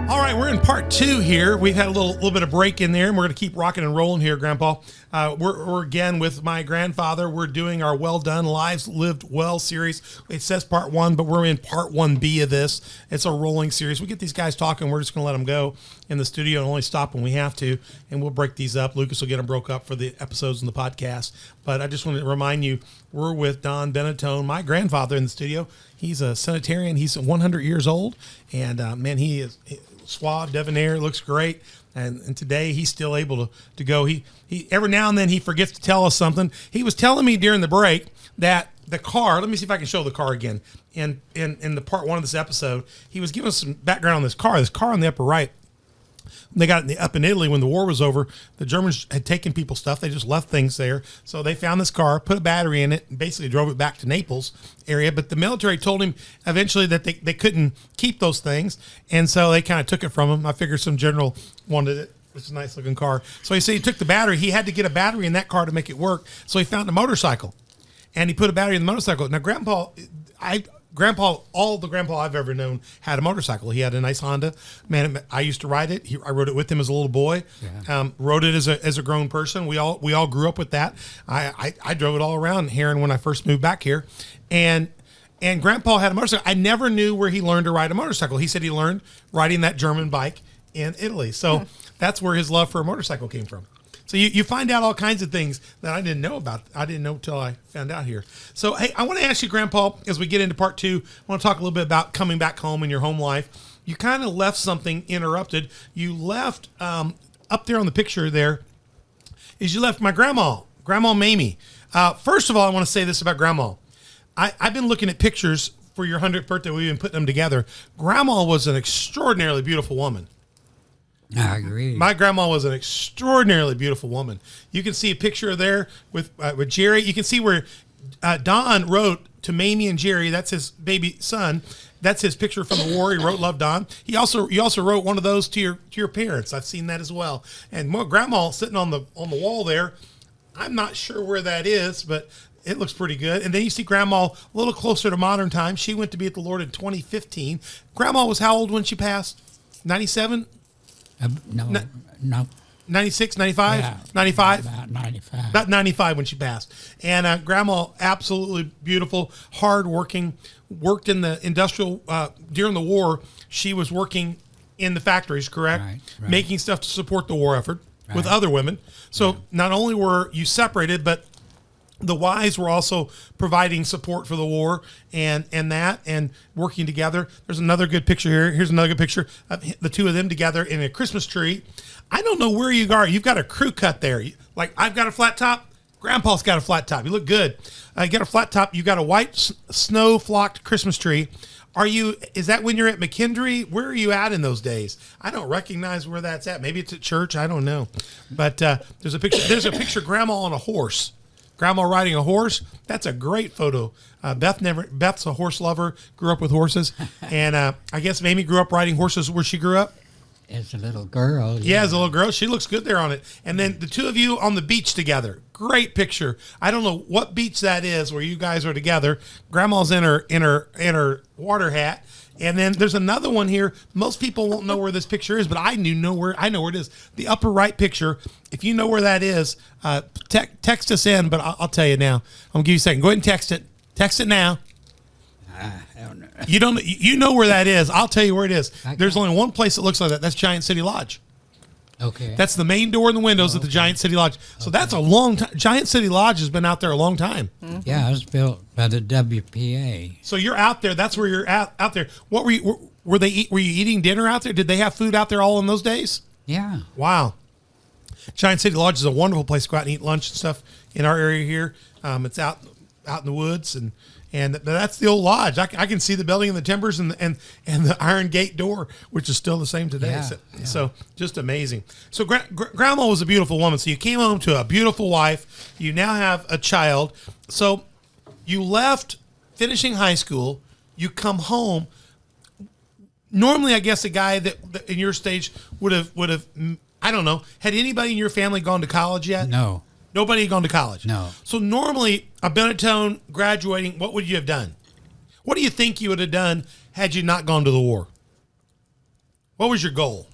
All right, we're in part 2 here. We've had a little bit of break in there, and we're going to keep rocking and rolling here, Grandpa. We're again with my grandfather. We're doing our Well Done Lives Lived Well series. It says part 1, but we're in part 1B of this. It's a rolling series. We get these guys talking. We're just going to let them go in the studio and only stop when we have to, and we'll break these up. Lucas will get them broke up for the episodes in the podcast. But I just want to remind you, we're with Don Benitone, my grandfather, in the studio. He's a Sanitarian. He's 100 years old, and man, he is suave, debonair, looks great. And today he's still able to go. He every now and then he forgets to tell us something. He was telling me during the break that the car, let me see if I can show the car again. In the part 1 of this episode, he was giving us some background on this car. This car on the upper right, they got it up in Italy when the war was over. The Germans had taken people's stuff. They just left things there. So they found this car, put a battery in it, and basically drove it back to Naples area. But the military told him eventually that they couldn't keep those things. And so they kind of took it from him. I figured some general wanted it. It's a nice looking car. So he said he took the battery. He had to get a battery in that car to make it work. So he found a motorcycle. And he put a battery in the motorcycle. Now, all the grandpa I've ever known had a motorcycle. He had a nice Honda. Man, I used to ride it. I rode it with him as a little boy. Yeah. Rode it as a grown person. We all grew up with that. I drove it all around here when I first moved back here, and Grandpa had a motorcycle. I never knew where he learned to ride a motorcycle. He said he learned riding that German bike in Italy. So that's where his love for a motorcycle came from. So you find out all kinds of things that I didn't know about. I didn't know until I found out here. So, hey, I want to ask you, Grandpa, as we get into part 2, I want to talk a little bit about coming back home in your home life. You kind of left something interrupted. You left, up there on the picture there, is you left my Grandma Mamie. First of all, I want to say this about Grandma. I've been looking at pictures for your 100th birthday. We've been putting them together. Grandma was an extraordinarily beautiful woman. I agree. My grandma was an extraordinarily beautiful woman. You can see a picture there with Jerry. You can see where Don wrote to Mamie and Jerry. That's his baby son. That's his picture from the war. He wrote "Love, Don." You also wrote one of those to your parents. I've seen that as well. And my grandma sitting on the wall there. I'm not sure where that is, but it looks pretty good. And then you see Grandma a little closer to modern times. She went to be with the Lord in 2015. Grandma was how old when she passed? 97. No. 96, 95? Yeah, 95? About 95. About 95 when she passed. And Grandma, absolutely beautiful, hardworking, worked in the industrial, during the war, she was working in the factories, correct? Right. Making stuff to support the war effort with other women. So not only were you separated, but the wives were also providing support for the war and working together. There's another good picture here. Here's another good picture of the two of them together in a Christmas tree. I don't know where you are. You've got a crew cut there. Like I've got a flat top. Grandpa's got a flat top. You look good. You got a flat top. You got a white snow flocked Christmas tree. Is that when you're at McKendree? Where are you at in those days? I don't recognize where that's at. Maybe it's at church. I don't know. But there's a picture of Grandma on a horse. Grandma riding a horse. That's a great photo. Beth's a horse lover, grew up with horses. And I guess Mamie grew up riding horses where she grew up. As a little girl. Yeah, as a little girl. She looks good there on it. And then the two of you on the beach together. Great picture. I don't know what beach that is where you guys are together. Grandma's in her water hat. And then there's another one here. Most people won't know where this picture is, but I know where it is. The upper right picture. If you know where that is, text us in. But I'll tell you now. I'm gonna give you a second. Go ahead and text it. Text it now. I don't know. You don't. You know where that is. I'll tell you where it is. There's only one place that looks like that. That's Giant City Lodge. Okay. That's the main door and the windows at the Giant City Lodge. So that's a long time. Giant City Lodge has been out there a long time. Mm-hmm. Yeah, it was built by the WPA. So you're out there. That's where you're out there. What were you? Were you eating dinner out there? Did they have food out there all in those days? Yeah. Wow. Giant City Lodge is a wonderful place to go out and eat lunch and stuff in our area here. It's out in the woods and that's the old lodge. I can see the building and the timbers and the iron gate door, which is still the same today. Yeah, So just amazing. So Grandma was a beautiful woman. So you came home to a beautiful wife. You now have a child. So you left finishing high school. You come home. Normally, I guess a guy that in your stage would have, I don't know, had anybody in your family gone to college yet? No. Nobody had gone to college? No. So normally, a Benitone graduating, what would you have done? What do you think you would have done had you not gone to the war? What was your goal?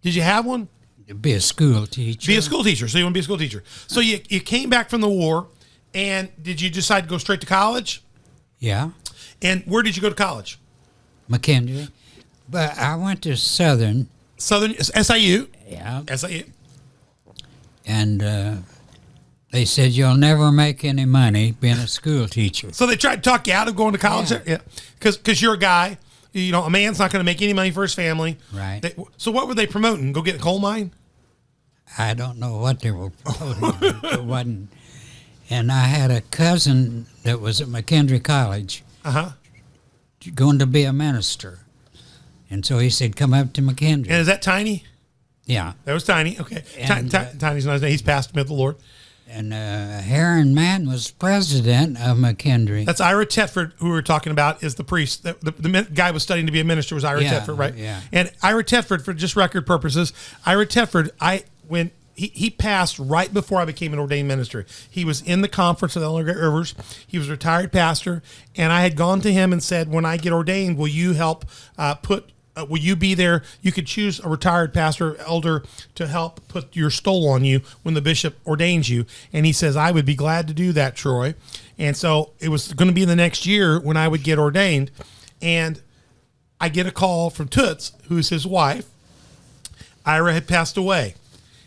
Did you have one? To be a school teacher. Be a school teacher. So you want to be a school teacher. So you came back from the war, and did you decide to go straight to college? Yeah. And where did you go to college? McKendree. But I went to Southern. Southern SIU. Yeah. SIU. And they said, you'll never make any money being a school teacher. So they tried to talk you out of going to college? Yeah. Yeah. Because you're a guy. You know, a man's not going to make any money for his family. Right. So what were they promoting? Go get a coal mine? I don't know what they were promoting. It wasn't. And I had a cousin that was at McKendree College going to be a minister. And so he said, come up to McKendree. And is that Tiny? Yeah. That was Tiny. Okay. And, Tiny's not his name. He's passed with the Lord. And Heron Mann was president of McKendree. That's Ira Tetford, who we were talking about, is the priest. The guy was studying to be a minister was Ira Tetford, right? Yeah. And Ira Tetford, for just record purposes, Ira Tetford, when he passed right before I became an ordained minister. He was in the conference of Elder Great Rivers. He was a retired pastor, and I had gone to him and said, when I get ordained, will you help will you be there? You could choose a retired pastor, elder, to help put your stole on you when the bishop ordains you. And he says, I would be glad to do that, Troy. And so it was going to be the next year when I would get ordained. And I get a call from Toots, who's his wife. Ira had passed away.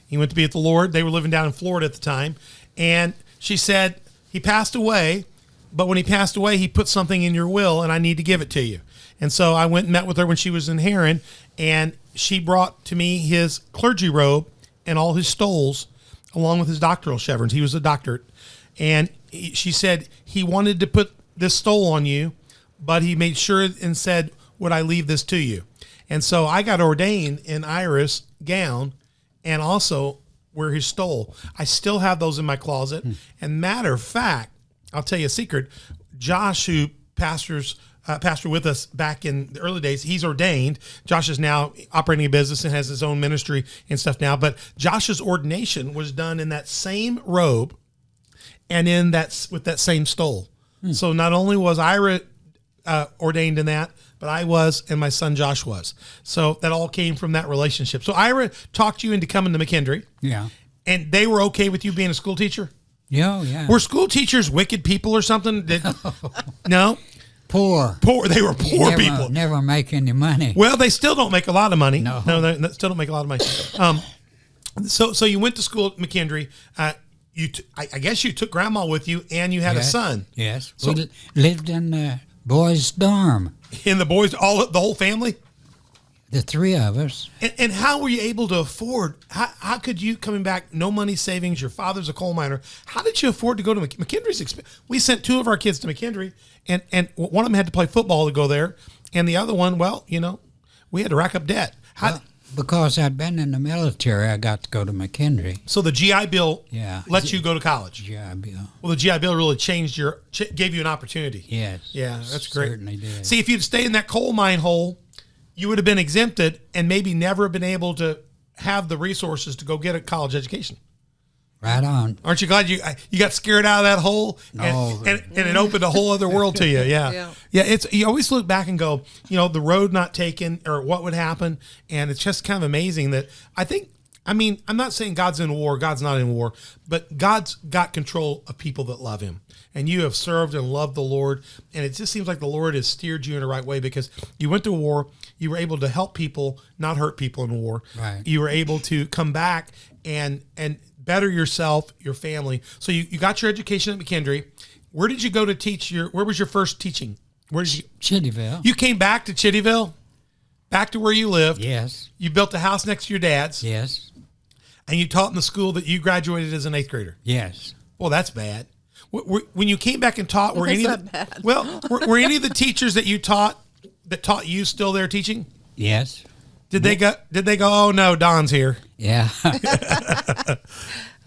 He went to be with the Lord. They were living down in Florida at the time. And she said, he passed away, but when he passed away, he put something in your will, and I need to give it to you. And so I went and met with her when she was in Heron, and she brought to me his clergy robe and all his stoles, along with his doctoral chevrons. He was a doctorate. And she said he wanted to put this stole on you, but he made sure and said, would I leave this to you? And so I got ordained in Ira's gown and also wear his stole. I still have those in my closet. And matter of fact, I'll tell you a secret. Josh, who pastor with us back in the early days, he's ordained. Josh is now operating a business and has his own ministry and stuff now. But Josh's ordination was done in that same robe and with that same stole. So not only was Ira ordained in that, but I was, and my son Josh was. So that all came from that relationship. So Ira talked you into coming to McKendree. Yeah. And they were okay with you being a school teacher? Yeah. Were school teachers wicked people or something? No? Poor. They were poor people. Never make any money. Well, they still don't make a lot of money. No, they still don't make a lot of money. So you went to school at McKendree. I guess you took grandma with you, and you had a son. Yes. So, we lived in the boys' dorm. In the boys, the whole family? The three of us. And how were you able to afford? How could you, coming back, no money savings, your father's a coal miner, how did you afford to go to McKendree's? We sent two of our kids to McKendree, and one of them had to play football to go there, and the other one, well, we had to rack up debt. Because I'd been in the military, I got to go to McKendree. So the GI Bill lets you go to college. GI Bill. Well, the GI Bill really gave you an opportunity. Yes. Yeah, that's great. Certainly did. See, if you'd stayed in that coal mine hole, you would have been exempted and maybe never been able to have the resources to go get a college education. Right on. Aren't you glad you got scared out of that hole and it opened a whole other world to you? Yeah. It's, you always look back and go, the road not taken or what would happen. And it's just kind of amazing that I'm not saying God's in war. God's not in war, but God's got control of people that love him. And you have served and loved the Lord. And it just seems like the Lord has steered you in the right way because you went to war. You were able to help people, not hurt people in war. Right. You were able to come back and better yourself, your family. So you got your education at McKendree. Where did you go to teach where was your first teaching? Where did you? Chittyville. You came back to Chittyville? Back to where you lived? Yes. You built a house next to your dad's? Yes. And you taught in the school that you graduated as an 8th grader? Yes. Well, that's bad. When you came back and taught, were any of the teachers that you taught you still there teaching? Yes. Did they go, oh no, Don's here? Yeah.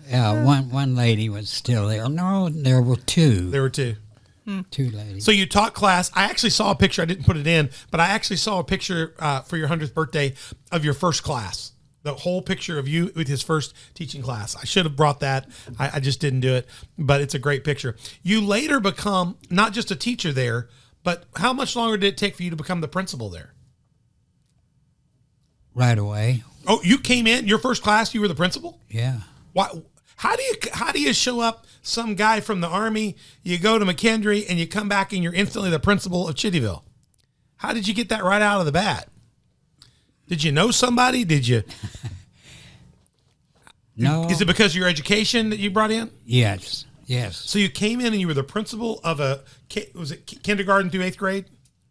Yeah, one lady was still there. No, there were two. There were two. Two ladies. So you taught class. I actually saw a picture. I didn't put it in, but I actually saw a picture for your 100th birthday of your first class. The whole picture of you with his first teaching class. I should have brought that. I just didn't do it, but it's a great picture. You later become not just a teacher there, but how much longer did it take for you to become the principal there? right away. Oh, you came in your first class. You were the principal. Yeah. Why? How do you show up? Some guy from the Army. You go to McKendree and you come back and you're instantly the principal of Chittyville. How did you get that right out of the bat? Did you know somebody? Did you? No. Is it because of your education that you brought in? Yes. Yes. So you came in and you were the principal of was it kindergarten through 8th grade?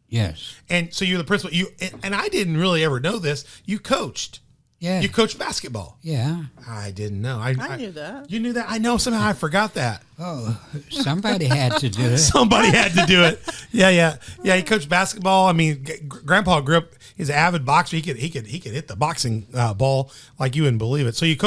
Yes. And so you're the principal. And I didn't really ever know this. You coached. Yeah. You coached basketball. Yeah. I didn't know. I knew that. You knew that? I know. Somehow I forgot that. Oh, somebody had to do it. Somebody had to do it. Yeah. He coached basketball. I mean, Grandpa grew up. He's an avid boxer. He could hit the boxing ball like you wouldn't believe it. So you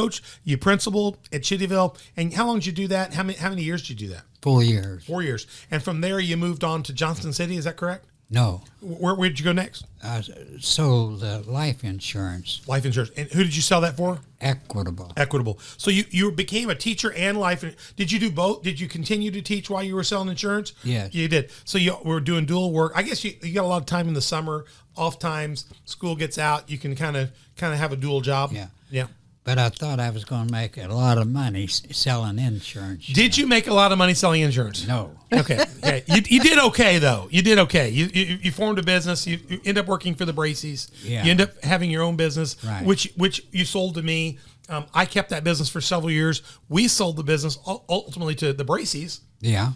principal at Chittyville. And how long did you do that? How many years did you do that? 4 years. 4 years. And from there you moved on to Johnston City. Is that correct? No. Where did you go next? I sold life insurance. Life insurance. And who did you sell that for? Equitable. So you became a teacher and life. Did you do both? Did you continue to teach while you were selling insurance? Yes. You did. So you were doing dual work. I guess you got a lot of time in the summer, off times, school gets out. You can kind of have a dual job. Yeah. Yeah. But I thought I was going to make a lot of money selling insurance. Did you make a lot of money selling insurance? No. Okay. You did okay though. You did okay. You formed a business. You end up working for the Bracy's. Yeah. You end up having your own business, right, which you sold to me. I kept that business for several years. We sold the business ultimately to the Bracy's. Yeah.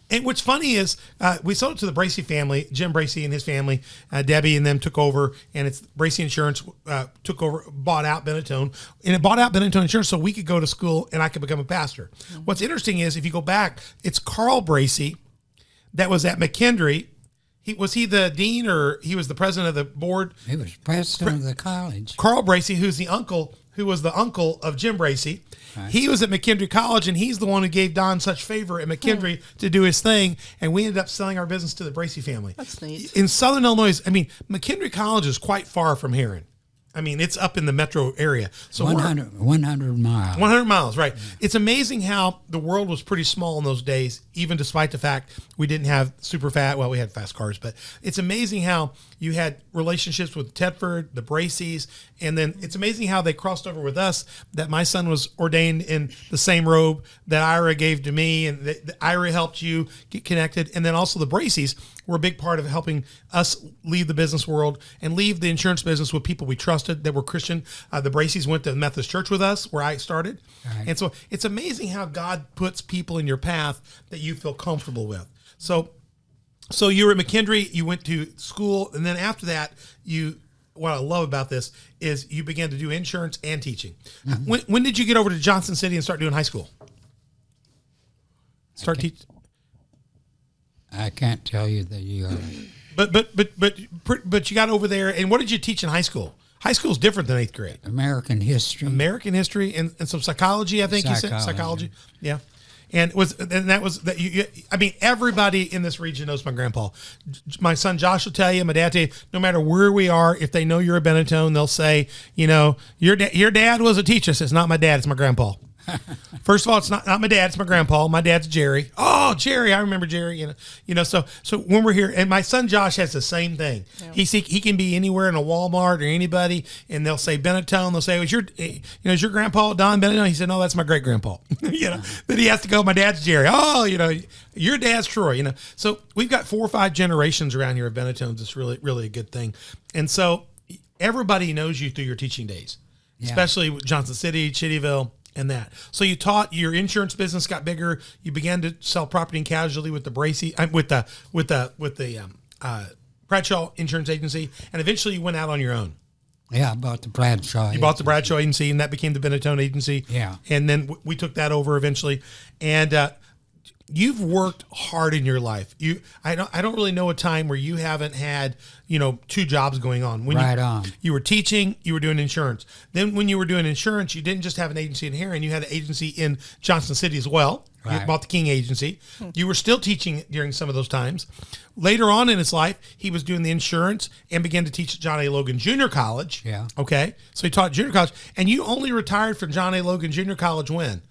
And what's funny is we sold it to the Bracy family. Jim Bracy and his family, Debbie and them took over, and it's Bracy Insurance took over, bought out Benitone, and it bought out Benitone Insurance so we could go to school and I could become a pastor. Mm-hmm. What's interesting is if you go back, it's Carl Bracy that was at McKendree. Was he the dean or he was the president of the board? He was president of the college. Carl Bracy, who was the uncle of Jim Bracy. Right. He was at McKendree College, and he's the one who gave Don such favor at McKendree to do his thing, and we ended up selling our business to the Bracy family. That's neat. In Southern Illinois, I mean, McKendree College is quite far from Herrin. I mean, it's up in the metro area. So 100 miles. 100 miles, right. It's amazing how the world was pretty small in those days, even despite the fact we didn't have we had fast cars, but it's amazing how you had relationships with Tedford, the Bracy's, and then it's amazing how they crossed over with us, that my son was ordained in the same robe that Ira gave to me, and that Ira helped you get connected, and then also the Bracy's were a big part of helping us leave the business world and leave the insurance business with people we trusted that were Christian. The Bracy's went to the Methodist Church with us, where I started. Right. And so it's amazing how God puts people in your path that you feel comfortable with. So you were at McKendree, you went to school, and then after that, what I love about this is you began to do insurance and teaching. Mm-hmm. When did you get over to Johnston City and start doing high school? I can't tell you the year. But you got over there, and what did you teach in high school? High school is different than 8th grade. American history and some psychology. I think you said psychology. Yeah, I mean, everybody in this region knows my grandpa. My son Josh will tell you, my dad tell you, no matter where we are, if they know you're a Benitone, they'll say, your dad was a teacher. I said, it's not my dad, it's my grandpa. First of all, it's not my dad, it's my grandpa. My dad's Jerry. Oh, Jerry, I remember Jerry. So when we're here, and my son Josh has the same thing. Yeah. He can be anywhere in a Walmart or anybody, and they'll say Benitone. They'll say, is your grandpa Don Benitone? He said, no, that's my great grandpa. Then he has to go, my dad's Jerry. Oh, your dad's Troy. So we've got 4 or 5 generations around here of Benitones. It's really, really a good thing. And so everybody knows you through your teaching days, especially with Johnston City, Chittyville. And that. So you taught, your insurance business got bigger. You began to sell property and casualty with the Bracy, with the Bradshaw Insurance Agency, and eventually you went out on your own. Yeah, I bought the Bradshaw. You bought the Bradshaw Agency, and that became the Benitone Agency. Yeah, and then we took that over eventually, and you've worked hard in your life. I don't really know a time where you haven't had 2 jobs going on. You were teaching, you were doing insurance. Then when you were doing insurance, you didn't just have an agency in Herrin, you had an agency in Johnston City as well. Right. You bought the King Agency. You were still teaching during some of those times. Later on in his life, he was doing the insurance and began to teach at John A. Logan Junior College. Yeah. Okay. So he taught junior college, and you only retired from John A. Logan Junior College when?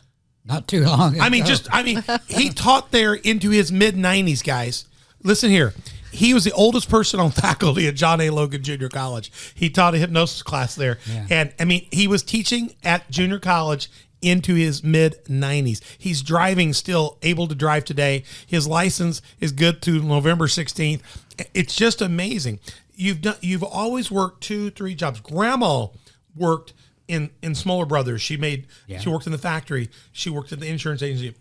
Not too long ago. He taught there into his mid-90s, guys. Listen here. he was the oldest person on faculty at John A. Logan Junior College. He taught a hypnosis class there. Yeah. And I mean, he was teaching at junior college into his mid 90s. He's driving still, able to drive today. His license is good to November 16th. It's just amazing. You've always worked 2-3 jobs. Grandma worked in Smaller Brothers. She worked in the factory. She worked at the insurance agency.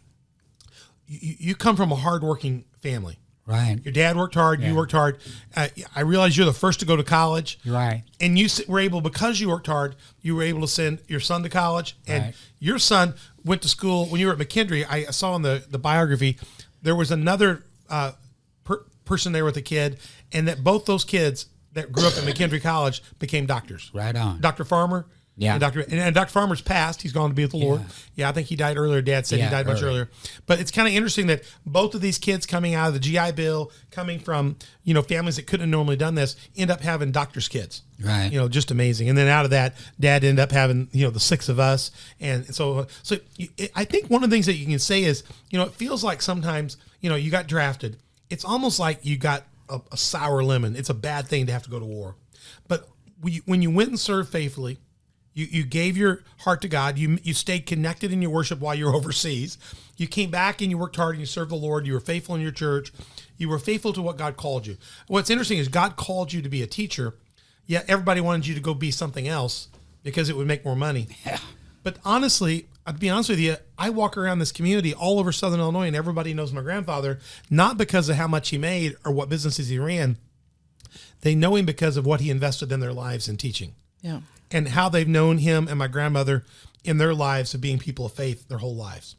You come from a hardworking family. Right. Your dad worked hard. You worked hard. I realize you're the first to go to college. Right. And you were able, because you worked hard, you were able to send your son to college. And Right. your son went to school when you were at McKendree. I saw in the biography, there was another person there with a kid, and that both those kids that grew up at McKendree College became doctors. Right on. Dr. Farmer. Yeah. And Dr. Farmer's passed. He's gone to be with the Lord. Yeah, I think he died earlier. Dad said he died much earlier. But it's kind of interesting that both of these kids coming out of the GI Bill, coming from, families that couldn't have normally done this, end up having doctor's kids. Right. Just amazing. And then out of that, Dad ended up having, the 6 of us. And so I think one of the things that you can say is, it feels like sometimes, you got drafted. It's almost like you got a sour lemon. It's a bad thing to have to go to war. But when you went and served faithfully, you gave your heart to God. You stayed connected in your worship while you were overseas. You came back and you worked hard and you served the Lord. You were faithful in your church. You were faithful to what God called you. What's interesting is God called you to be a teacher, yet everybody wanted you to go be something else because it would make more money. Yeah. But honestly, I'll be honest with you, I walk around this community all over Southern Illinois and everybody knows my grandfather, not because of how much he made or what businesses he ran. They know him because of what he invested in their lives in teaching. Yeah. And how they've known him and my grandmother in their lives of being people of faith their whole lives.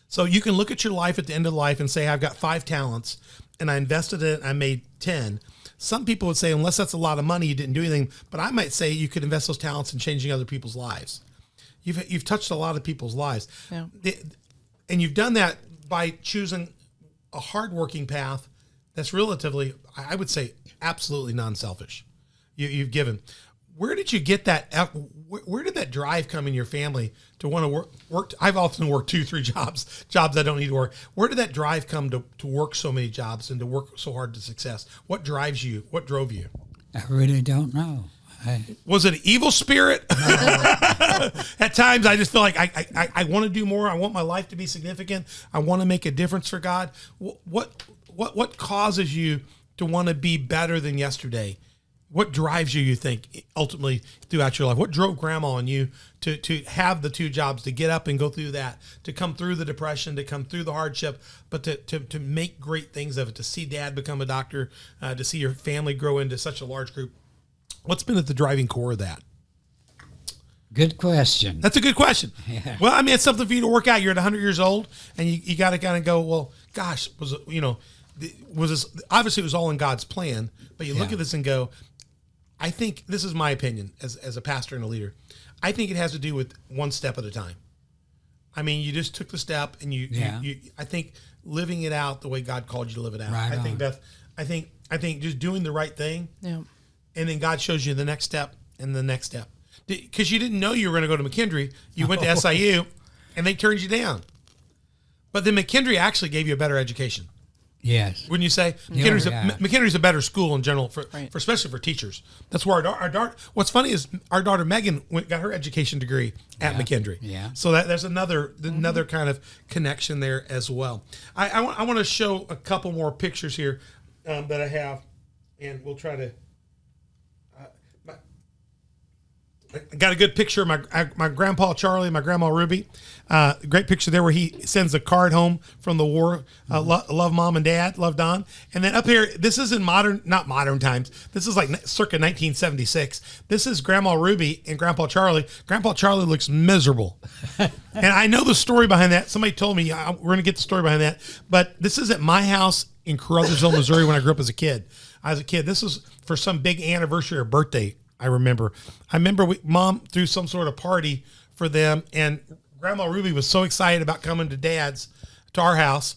So you can look at your life at the end of life and say, I've got 5 talents and I invested in it and I made 10. Some people would say, unless that's a lot of money, you didn't do anything. But I might say you could invest those talents in changing other people's lives. You've touched a lot of people's lives. Yeah. And you've done that by choosing a hardworking path that's relatively, I would say, absolutely non-selfish. You've given. Where did you get that? Where did that drive come in your family to want to work? I've often worked 2-3 jobs I don't need to work. Where did that drive come to work so many jobs and to work so hard to success? What drives you? What drove you? I really don't know. Was it an evil spirit? At times, I just feel like I want to do more. I want my life to be significant. I want to make a difference for God. What causes you to want to be better than yesterday? What drives you think, ultimately throughout your life? What drove Grandma and you to have the 2 jobs, to get up and go through that, to come through the depression, to come through the hardship, but to make great things of it, to see Dad become a doctor, to see your family grow into such a large group? What's been at the driving core of that? Good question. That's a good question. Yeah. Well, I mean, it's something for you to work out. You're at 100 years old, and you got to kind of go, well, gosh, was this, obviously it was all in God's plan, but you look at this and go, I think, this is my opinion as a pastor and a leader, I think it has to do with one step at a time. I mean, you just took the step and you I think living it out the way God called you to live it out. Right I think, on. Beth, I think just doing the right thing. Yeah. And then God shows you the next step and the next step. Because you didn't know you were going to go to McKendree. You went to SIU and they turned you down. But then McKendree actually gave you a better education. Yes. Wouldn't you say? McKendree's a better school in general, for especially for teachers. That's where our daughter, what's funny is our daughter Megan got her education degree at McKendree. Yeah. So there's another kind of connection there as well. I want to show a couple more pictures here that I have, and we'll try to. I got a good picture of my grandpa Charlie, my grandma Ruby. Great picture there where he sends a card home from the war. Love Mom and Dad, love Don. And then up here, this is in not modern times. This is like circa 1976. This is Grandma Ruby and Grandpa Charlie. Grandpa Charlie looks miserable. And I know the story behind that. Somebody told me, we're going to get the story behind that. But this is at my house in Caruthersville, Missouri when I grew up as a kid. This was for some big anniversary or birthday. I remember Mom threw some sort of party for them, and Grandma Ruby was so excited about coming to our house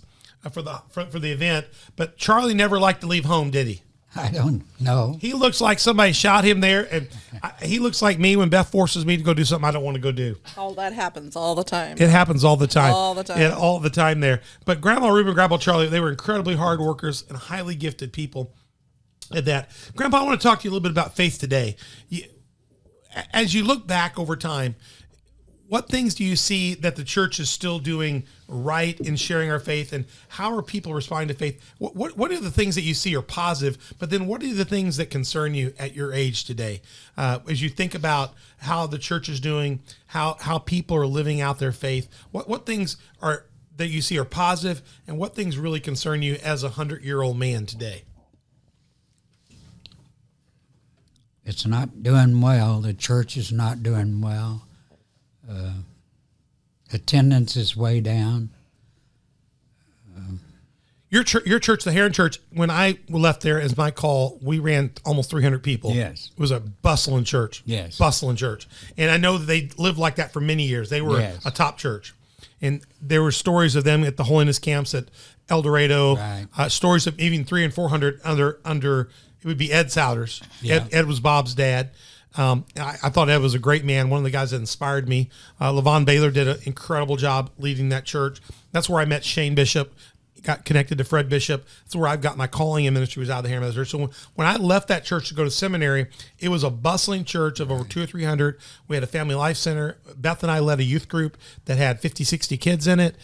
for the event. But Charlie never liked to leave home, did he? I don't know. He looks like somebody shot him there, and he looks like me when Beth forces me to go do something I don't want to go do. All that happens all the time. It happens all the time. All the time. Yeah, all the time there. But Grandma Ruben, Grandpa Charlie, they were incredibly hard workers and highly gifted people at that. Grandpa, I want to talk to you a little bit about faith today. As you look back over time, what things do you see that the church is still doing right in sharing our faith, and how are people responding to faith? What are the things that you see are positive, but then what are the things that concern you at your age today? As you think about how the church is doing, how people are living out their faith, what things are that you see are positive, and what things really concern you as a 100-year-old man today? It's not doing well. The church is not doing well. Attendance is way down. Your church, the Heron Church, when I left there as my call, we ran almost 300 people. Yes. It was a bustling church. Yes. Bustling church. And I know that they lived like that for many years. They were Yes. a top church. And there were stories of them at the Holiness Camps at El Dorado, Right. Stories of even 300 and 400 under it would be Ed Souders. Yeah. Ed was Bob's dad. I thought Ed was a great man, one of the guys that inspired me. LaVon Baylor did an incredible job leading that church. That's where I met Shane Bishop, got connected to Fred Bishop. That's where I've got my calling in ministry, was out of the Heron Methodist Church. So when I left that church to go to seminary, it was a bustling church of over 200 or 300. We had a family life center. Beth and I led a youth group that had 50, 60 kids in it.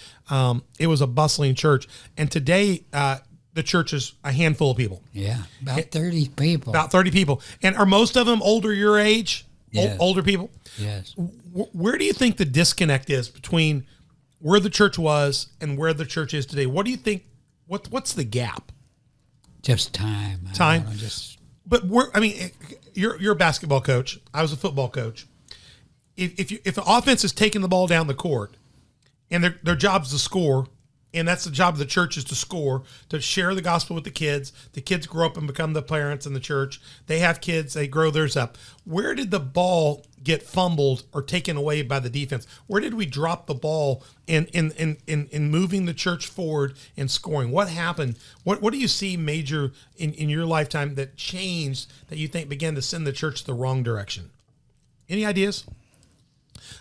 It was a bustling church. And today, the church is a handful of people. Yeah, about 30 people. About 30 people. And are most of them older your age? Yes. Older people? Yes. Where do you think the disconnect is between where the church was and where the church is today? What do you think? What's the gap? Just time. Time? But you're a basketball coach. I was a football coach. If the offense is taking the ball down the court and their job is to score, and that's the job of the church, is to score, to share the gospel with the kids grow up and become the parents in the church. They have kids, they grow theirs up. Where did the ball get fumbled or taken away by the defense? Where did we drop the ball in moving the church forward and scoring? What happened? What do you see major in your lifetime that changed, that you think began to send the church the wrong direction? Any ideas?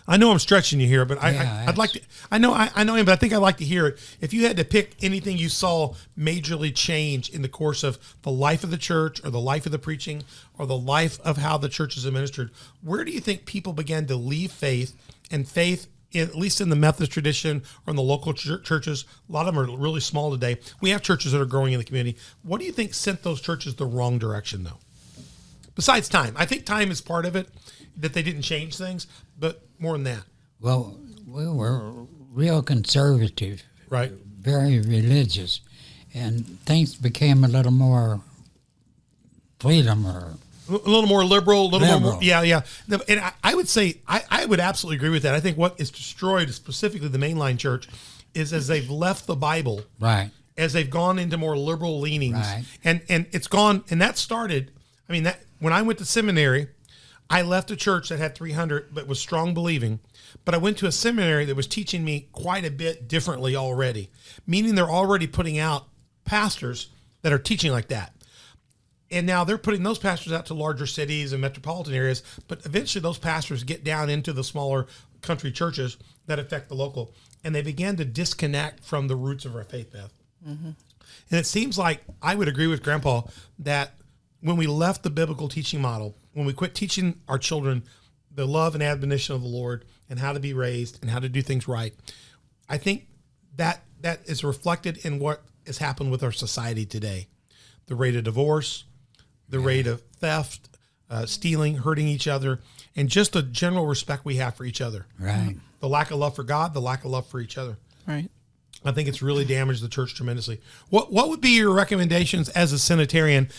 I know I'm stretching you here, but I'd like to. I know him, but I think I'd like to hear it. If you had to pick anything you saw majorly change in the course of the life of the church, or the life of the preaching, or the life of how the church is administered, where do you think people began to leave faith, and faith, at least in the Methodist tradition or in the local churches? A lot of them are really small today. We have churches that are growing in the community. What do you think sent those churches the wrong direction, though? Besides time, I think time is part of it, that they didn't change things, but more than that. Well, we were real conservative. Right. Very religious. And things became a little more freedom, or A little more liberal, Liberal. more, yeah. And I would say, I would absolutely agree with that. I think what is destroyed, specifically the mainline church, is as they've left the Bible, right. as they've gone into more liberal leanings, Right. and it's gone, and that started, that when I went to seminary, I left a church that had 300, but was strong believing, but I went to a seminary that was teaching me quite a bit differently already, meaning they're already putting out pastors that are teaching like that. And now they're putting those pastors out to larger cities and metropolitan areas, but eventually those pastors get down into the smaller country churches that affect the local, and they began to disconnect from the roots of our faith, Beth. Mm-hmm. And it seems like I would agree with Grandpa that when we left the biblical teaching model, when we quit teaching our children the love and admonition of the Lord and how to be raised and how to do things right, I think that is reflected in what has happened with our society today. The rate of divorce, the rate of theft, stealing, hurting each other, and just the general respect we have for each other. Right. The lack of love for God, the lack of love for each other. Right. I think it's really damaged the church tremendously. What would be your recommendations as a Senatarian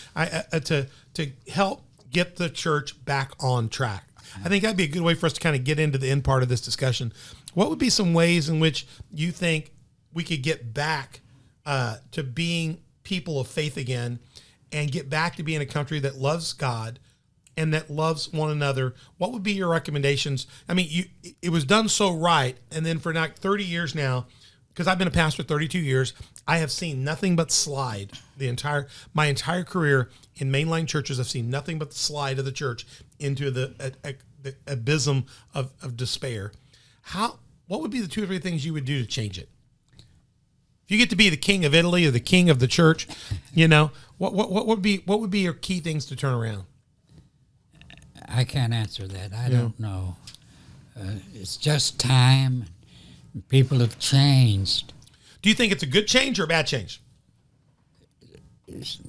to help get the church back on track? I think that'd be a good way for us to kind of get into the end part of this discussion. What would be some ways in which you think we could get back to being people of faith again, and get back to being a country that loves God and that loves one another? What would be your recommendations? It was done so right, and then for like 30 years now, because I've been a pastor 32 years, I have seen nothing but slide my entire career in mainline churches. I've seen nothing but the slide of the church into the abysm of despair. What would be the 2 or 3 things you would do to change it? If you get to be the king of Italy or the king of the church, what would be your key things to turn around? I can't answer that. I don't know. It's just time. People have changed. Do you think it's a good change or a bad change? It's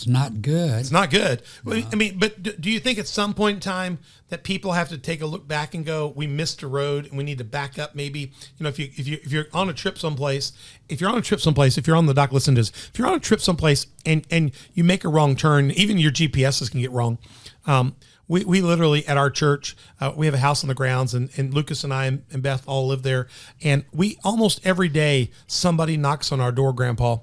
not good. It's not good. No. I mean, but do you think at some point in time that people have to take a look back and go, we missed a road and we need to back up? Maybe, if you're on a trip someplace, if you're on the dock, listen to this. If you're on a trip someplace and you make a wrong turn, even your GPSs can get wrong. We literally, at our church, we have a house on the grounds, and Lucas and I and Beth all live there. And we almost every day, somebody knocks on our door, Grandpa.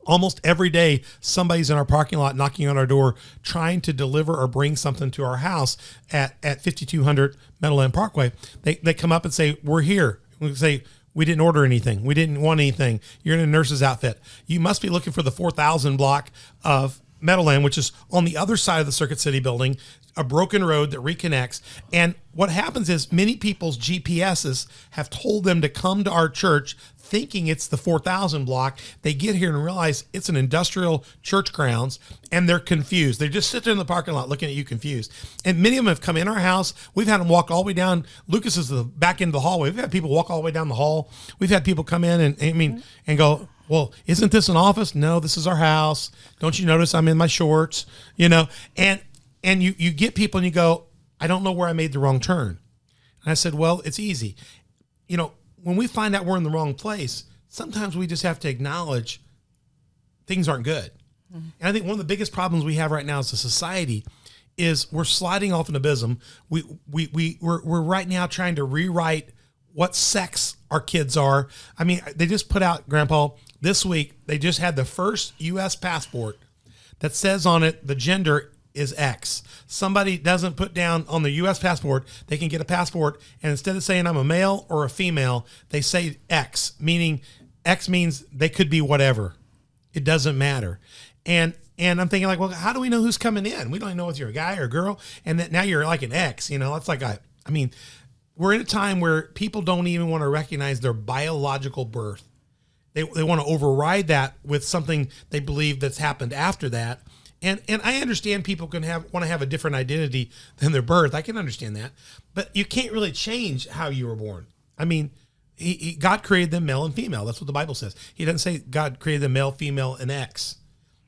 Almost every day, somebody's in our parking lot knocking on our door, trying to deliver or bring something to our house at 5200 Meadowland Parkway. They come up and say, we're here. We say, we didn't order anything. We didn't want anything. You're in a nurse's outfit. You must be looking for the 4000 block of Meadowland, which is on the other side of the Circuit City building, a broken road that reconnects. And what happens is many people's GPSs have told them to come to our church thinking it's the 4000 block. They get here and realize it's an industrial church grounds, and they're confused. They just sit there in the parking lot looking at you confused. And many of them have come in our house. We've had them walk all the way down. Lucas is the back end of the hallway. We've had people walk all the way down the hall. We've had people come in and go, well, isn't this an office? No, this is our house. Don't you notice I'm in my shorts? And you get people and you go, I don't know where I made the wrong turn. And I said, well, it's easy. When we find out we're in the wrong place, sometimes we just have to acknowledge things aren't good. Mm-hmm. And I think one of the biggest problems we have right now as a society is we're sliding off an abysm. We're right now trying to rewrite what sex our kids are. I mean, they just put out, Grandpa, this week, they just had the first U.S. passport that says on it the gender is X. Somebody doesn't put down on the U.S. passport, they can get a passport, and instead of saying I'm a male or a female, they say X, meaning X means they could be whatever. It doesn't matter. And I'm thinking like, well, how do we know who's coming in? We don't even know if you're a guy or a girl, and that now you're like an X. It's like we're in a time where people don't even want to recognize their biological birth. They want to override that with something they believe that's happened after that. And I understand people want to have a different identity than their birth. I can understand that, but you can't really change how you were born. I mean, God created them male and female. That's what the Bible says. He doesn't say God created them male, female, and X.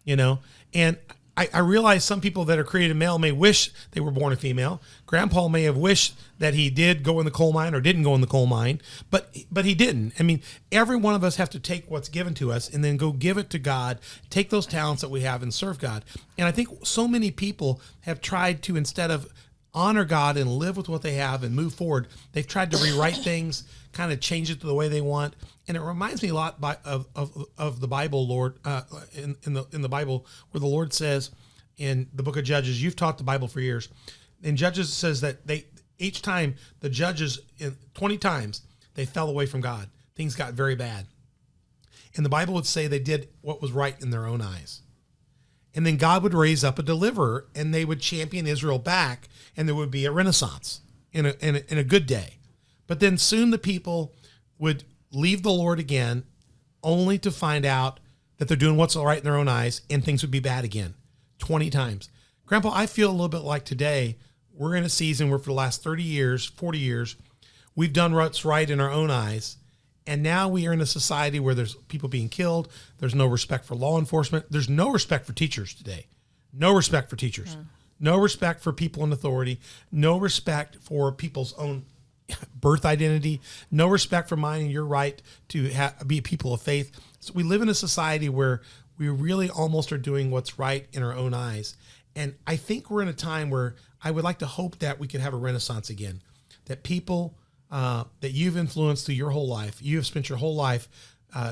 And I realize some people that are created male may wish they were born a female. Grandpa may have wished that he did go in the coal mine or didn't go in the coal mine, but he didn't. I mean, every one of us have to take what's given to us and then go give it to God, take those talents that we have and serve God. And I think so many people have tried to, instead of honor God and live with what they have and move forward, they've tried to rewrite things, kind of change it to the way they want. And it reminds me a lot of the Bible, Lord, in the Bible, where the Lord says in the book of Judges, you've taught the Bible for years. In Judges, it says that each time the judges, 20 times, they fell away from God. Things got very bad. And the Bible would say they did what was right in their own eyes. And then God would raise up a deliverer, and they would champion Israel back, and there would be a renaissance in a good day. But then soon the people would leave the Lord again, only to find out that they're doing what's all right in their own eyes, and things would be bad again, 20 times. Grandpa, I feel a little bit like today, we're in a season where for the last 30 years, 40 years, we've done what's right in our own eyes. And now we are in a society where there's people being killed. There's no respect for law enforcement. There's no respect for teachers today. No respect for teachers. No respect for people in authority. No respect for people's own birth identity. No respect for mine and your right to be people of faith. So we live in a society where we really almost are doing what's right in our own eyes. And I think we're in a time where I would like to hope that we could have a renaissance again, that people that you've influenced through your whole life, you have spent your whole life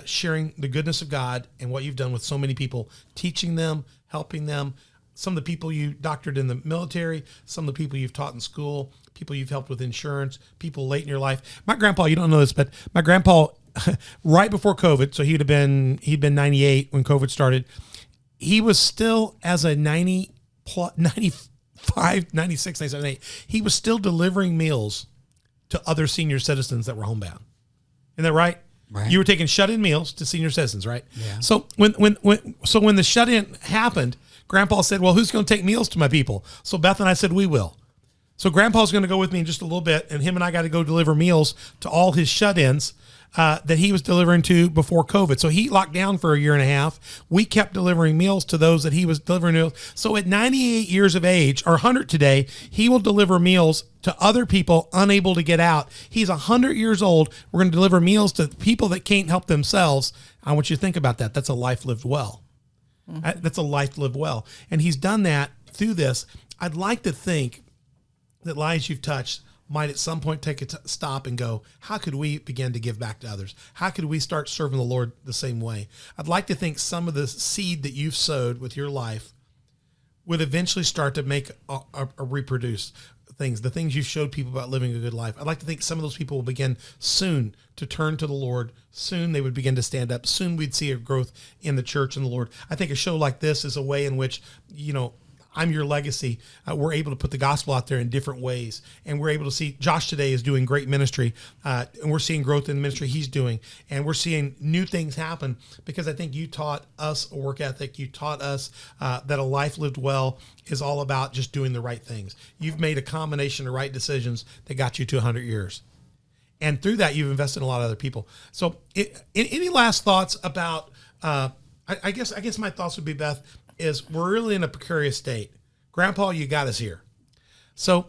sharing the goodness of God and what you've done with so many people, teaching them, helping them. Some of the people you doctored in the military, some of the people you've taught in school, people you've helped with insurance, people late in your life. My grandpa, you don't know this, but my grandpa right before COVID, so he'd been 98 when COVID started. He was still as a 95, 96, 97, 98. He was still delivering meals to other senior citizens that were homebound. Isn't that right? Right. You were taking shut-in meals to senior citizens, right? Yeah. So when the shut-in happened, Grandpa said, well, who's going to take meals to my people? So Beth and I said, we will. So Grandpa's going to go with me in just a little bit, and him and I got to go deliver meals to all his shut-ins that he was delivering to before COVID. So he locked down for a year and a half. We kept delivering meals to those that he was delivering to. So at 98 years of age, or 100 today, he will deliver meals to other people unable to get out. He's 100 years old. We're going to deliver meals to people that can't help themselves. I want you to think about that. That's a life lived well. That's a life lived well. And he's done that through this. I'd like to think that lives you've touched might at some point take a stop and go, how could we begin to give back to others? How could we start serving the Lord the same way? I'd like to think some of the seed that you've sowed with your life would eventually start to make a reproduce things, the things you've showed people about living a good life. I'd like to think some of those people will begin soon to turn to the Lord. Soon they would begin to stand up. Soon we'd see a growth in the church and the Lord. I think a show like this is a way in which, I'm Your Legacy. We're able to put the gospel out there in different ways. And we're able to see Josh today is doing great ministry. And we're seeing growth in the ministry he's doing. And we're seeing new things happen because I think you taught us a work ethic. You taught us that a life lived well is all about just doing the right things. You've made a combination of right decisions that got you to 100 years. And through that, you've invested in a lot of other people. So any last thoughts about, I guess my thoughts would be, Beth, is we're really in a precarious state. Grandpa, you got us here. So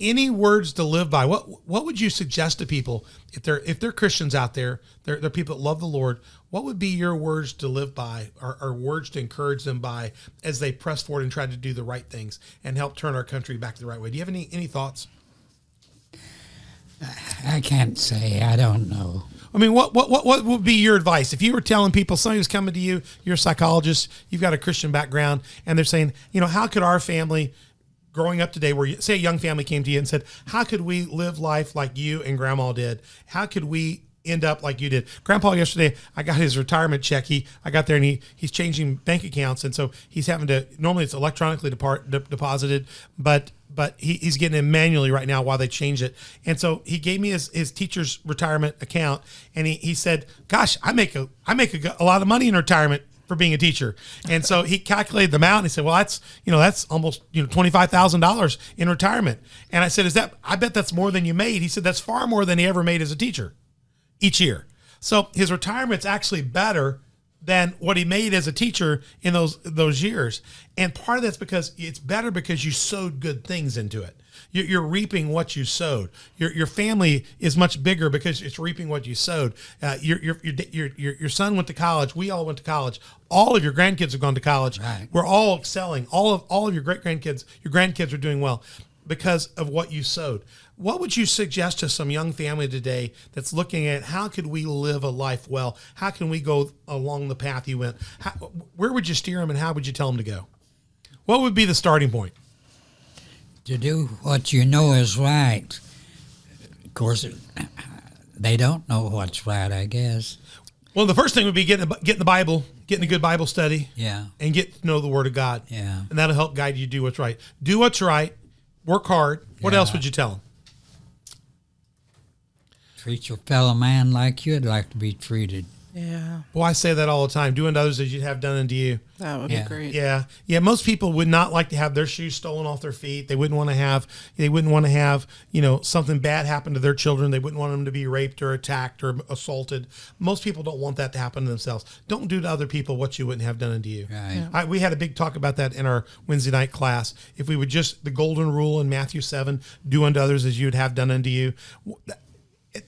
any words to live by? What would you suggest to people if they're Christians out there, they're people that love the Lord? What would be your words to live by, or words to encourage them by as they press forward and try to do the right things and help turn our country back to the right way? Do you have any thoughts? I can't say. I don't know. I mean, what would be your advice if you were telling people, somebody was coming to you, you're a psychologist, you've got a Christian background, and they're saying, how could our family growing up today, where say a young family came to you and said, how could we live life like you and Grandma did? How could we end up like you did? Grandpa, yesterday, I got his retirement check. I got there and he's changing bank accounts. And so he's having to, normally it's electronically deposited, but he's getting it manually right now while they change it. And so he gave me his teacher's retirement account, and he said, gosh, I make a lot of money in retirement for being a teacher. And so he calculated them out, and he said, well, that's almost $25,000 in retirement. And I said, I bet that's more than you made. He said, that's far more than he ever made as a teacher each year. So his retirement's actually better than what he made as a teacher in those years. And part of that's because it's better because you sowed good things into it. You're reaping what you sowed. Your family is much bigger because it's reaping what you sowed. Your son went to college. We all went to college. All of your grandkids have gone to college. Right. We're all excelling. All of your grandkids are doing well because of what you sowed. What would you suggest to some young family today that's looking at how could we live a life well? How can we go along the path you went? Where would you steer them, and how would you tell them to go? What would be the starting point? To do what you know is right. Of course, they don't know what's right, I guess. Well, the first thing would be getting the Bible, getting a good Bible study, Yeah. and get to know the Word of God. Yeah. And that'll help guide you to do what's right. Do what's right. Work hard. What Yeah. else would you tell them? Treat your fellow man like you'd like to be treated. Yeah, Well, I say that all the time. Do unto others as you'd have done unto you. that would Yeah. be great. Yeah. Most people would not like to have their shoes stolen off their feet. They wouldn't want to have, something bad happen to their children. They wouldn't want them to be raped or attacked or assaulted. Most people don't want that to happen to themselves. Don't do to other people what you wouldn't have done unto you. Right. Yeah. We had a big talk about that in our Wednesday night class. If we would just, the golden rule in Matthew 7, do unto others as you would have done unto you.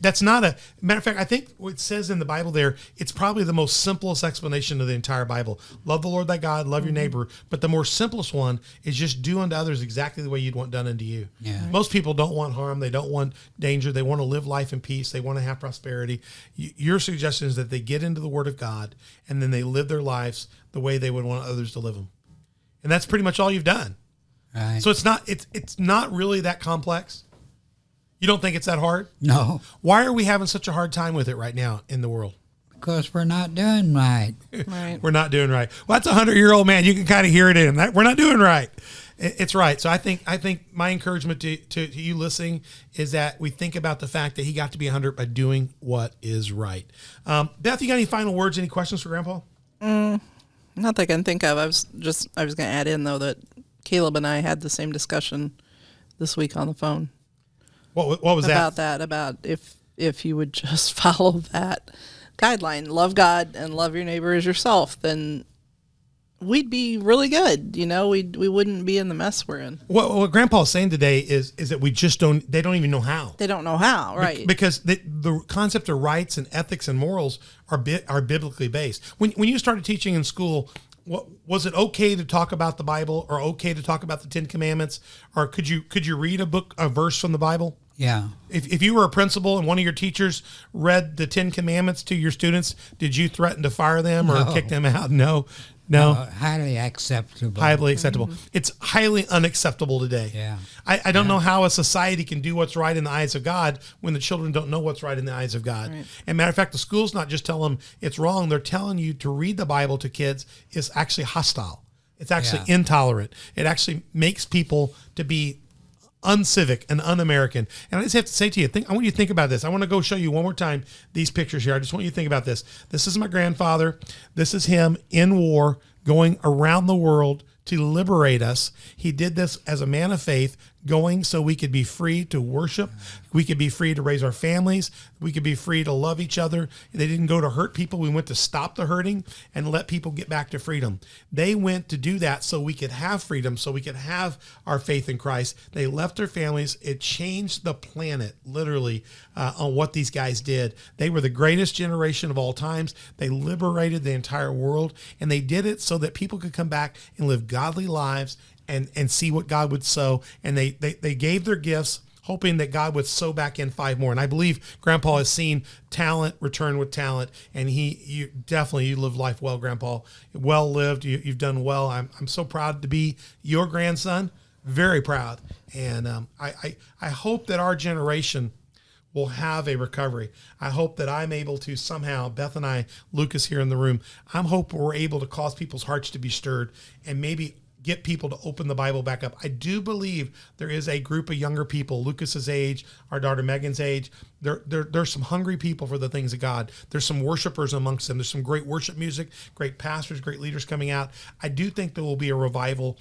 That's not matter of fact, I think what it says in the Bible there, it's probably the most simplest explanation of the entire Bible. Love the Lord thy God, love your neighbor. But the more simplest one is just do unto others exactly the way you'd want done unto you. Yeah. Most people don't want harm. They don't want danger. They want to live life in peace. They want to have prosperity. Your suggestion is that they get into the Word of God and then they live their lives the way they would want others to live them. And that's pretty much all you've done. Right. So it's not really that complex. You don't think it's that hard? No, Why are we having such a hard time with it right now in the world? because we're not doing right. Right. We're not doing right. Well, that's a 100-year-old man. You can kind of hear it in him. We're not doing right. It's right. So I think my encouragement to you listening is that we think about the fact that he got to be 100 by doing what is right. Beth, you got any final words, any questions for Grandpa? Not that I can think of. I was going to add in, though, that Caleb and I had the same discussion this week on the phone. What was about that? About if you would just follow that guideline, love God and love your neighbor as yourself, then we'd be really good. You know, we wouldn't be in the mess we're in. What Grandpa's saying today is that we just they don't even know how. They don't know how, right? Because the concept of rights and ethics and morals are biblically based. When you started teaching in school, was it okay to talk about the Bible or okay to talk about the Ten Commandments? Or could you read a verse from the Bible? Yeah. If you were a principal and one of your teachers read the Ten Commandments to your students, did you threaten to fire them or kick them out? No. Highly acceptable. Highly acceptable. It's highly unacceptable today. Yeah. I don't know how a society can do what's right in the eyes of God when the children don't know what's right in the eyes of God. Right. And matter of fact, the school's not just telling them it's wrong. They're telling you to read the Bible to kids is actually hostile. It's actually intolerant. It actually makes people to be uncivic and un-American. And I just have to say to you, I want you to think about this. I want to go show you one more time these pictures here. I just want you to think about this. This is my grandfather. This is him in war going around the world to liberate us. He did this as a man of faith, going so we could be free to worship. We could be free to raise our families. We could be free to love each other. They didn't go to hurt people. We went to stop the hurting and let people get back to freedom. They went to do that so we could have freedom, so we could have our faith in Christ. They left their families. It changed the planet, literally, on what these guys did. They were the greatest generation of all times. They liberated the entire world, and they did it so that people could come back and live godly lives and see what God would sow. And they gave their gifts, hoping that God would sow back in 5 more. And I believe Grandpa has seen talent return with talent. And you live life well, Grandpa. Well lived. You've done well. I'm so proud to be your grandson. Very proud. And I hope that our generation will have a recovery. I hope that I'm able to somehow, Beth and I, Lucas here in the room, I'm hoping we're able to cause people's hearts to be stirred and maybe get people to open the Bible back up. I do believe there is a group of younger people, Lucas's age, our daughter Megan's age. There's some hungry people for the things of God. There's some worshipers amongst them. There's some great worship music, great pastors, great leaders coming out. I do think there will be a revival.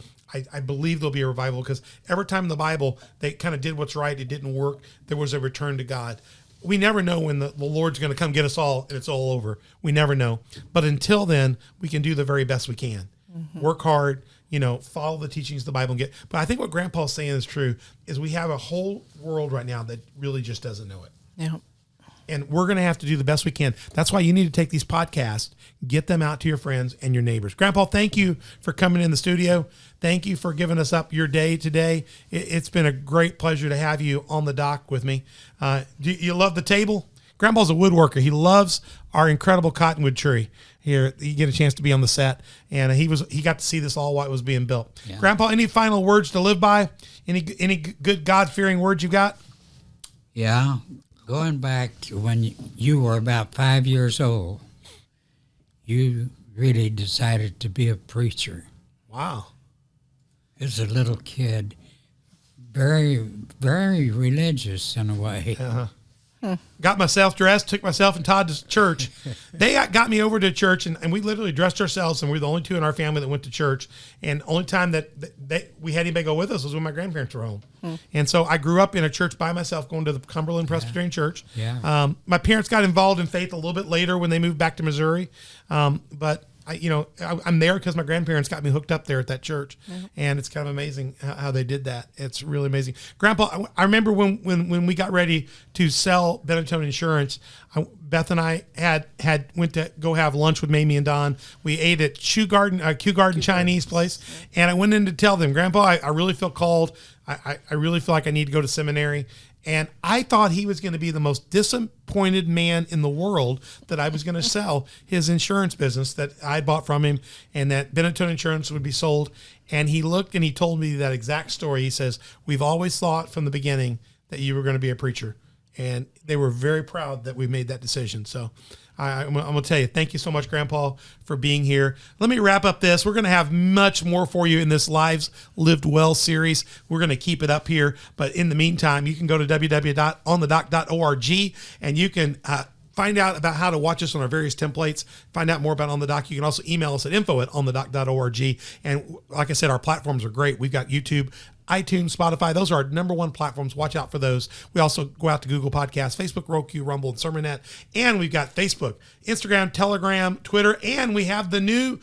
I believe there'll be a revival because every time in the Bible they kind of did what's right, it didn't work, there was a return to God. We never know when the Lord's going to come get us all and it's all over. We never know. But until then, we can do the very best we can. Mm-hmm. Work hard, follow the teachings of the Bible and but I think what Grandpa's saying is true, is we have a whole world right now that really just doesn't know it. Yeah. And we're going to have to do the best we can. That's why you need to take these podcasts, get them out to your friends and your neighbors. Grandpa, thank you for coming in the studio. Thank you for giving us up your day today. It's been a great pleasure to have you on the dock with me. Do you love the table? Grandpa's a woodworker. He loves our incredible cottonwood tree. Here, you get a chance to be on the set, and he got to see this all while it was being built. Yeah. Grandpa, any final words to live by? Any good God-fearing words you got? Yeah, going back to when you were about 5 years old, you really decided to be a preacher. Wow. As a little kid, very, very religious in a way. Uh-huh. Got myself dressed, took myself and Todd to church. They got me over to church, and we literally dressed ourselves, and we were the only two in our family that went to church. And the only time that we had anybody go with us was when my grandparents were home. And so I grew up in a church by myself, going to the Cumberland Presbyterian Church. Yeah. My parents got involved in faith a little bit later when they moved back to Missouri. But I'm there because my grandparents got me hooked up there at that church, and it's kind of amazing how they did that. It's really amazing. Grandpa, I remember when we got ready to sell Benitone Insurance, Beth and I went to go have lunch with Mamie and Don. We ate at Kew Garden Chinese place, and I went in to tell them, Grandpa, I really feel called. I really feel like I need to go to seminary. And I thought he was going to be the most disappointed man in the world that I was going to sell his insurance business that I bought from him and that Benetton Insurance would be sold. And he looked and he told me that exact story. He says, we've always thought from the beginning that you were going to be a preacher. And they were very proud that we made that decision. So I'm going to tell you, thank you so much, Grandpa, for being here. Let me wrap up this. We're going to have much more for you in this Lives Lived Well series. We're going to keep it up here. But in the meantime, you can go to www.onthedoc.org and you can find out about how to watch us on our various templates. Find out more about On the Doc. You can also email us at info@onthedoc.org. And like I said, our platforms are great. We've got YouTube, iTunes, Spotify. Those are our number one platforms. Watch out for those. We also go out to Google Podcasts, Facebook, Roku, Rumble, and Sermonet. And we've got Facebook, Instagram, Telegram, Twitter, and we have the new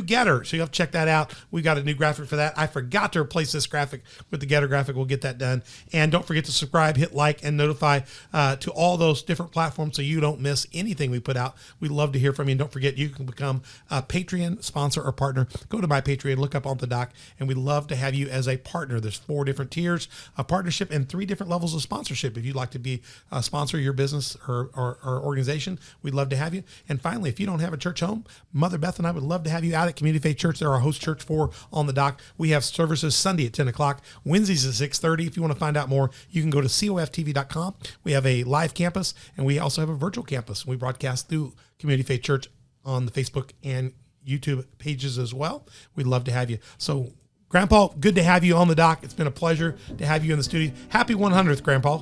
Getter. So you have to check that out. We got a new graphic for that. I forgot to replace this graphic with the Getter graphic. We'll get that done. And don't forget to subscribe, hit like, and notify to all those different platforms so you don't miss anything we put out. We'd love to hear from you. And don't forget, you can become a Patreon sponsor or partner. Go to my Patreon, look up On the Doc, and we'd love to have you as a partner. There's 4 different tiers of partnership and 3 different levels of sponsorship. If you'd like to be a sponsor of your business or organization, we'd love to have you. And finally, if you don't have a church home, Mother Beth and I would love to have you out at Community Faith Church. They're our host church for On the Doc. We have services Sunday at 10 o'clock, Wednesdays at 6:30. If you want to find out more, you can go to coftv.com. We have a live campus, and we also have a virtual campus. We broadcast through Community Faith Church on the Facebook and YouTube pages as well. We'd love to have you. So, Grandpa, good to have you on the doc. It's been a pleasure to have you in the studio. Happy 100th, Grandpa.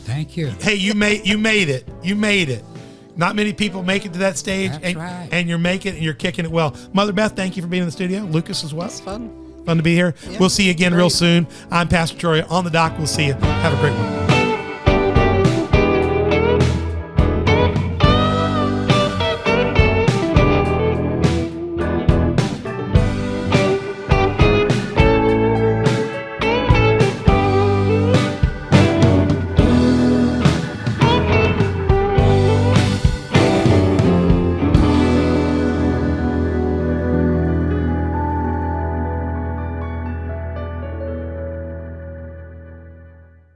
Thank you. Hey, you made it. You made it. Not many people make it to that stage. That's right. And you're making it, and you're kicking it well. Mother Beth, thank you for being in the studio. Lucas as well. It's fun. Fun to be here. Yeah, we'll see you again great. real soon. I'm Pastor Troy on the doc. We'll see you. Have a great one.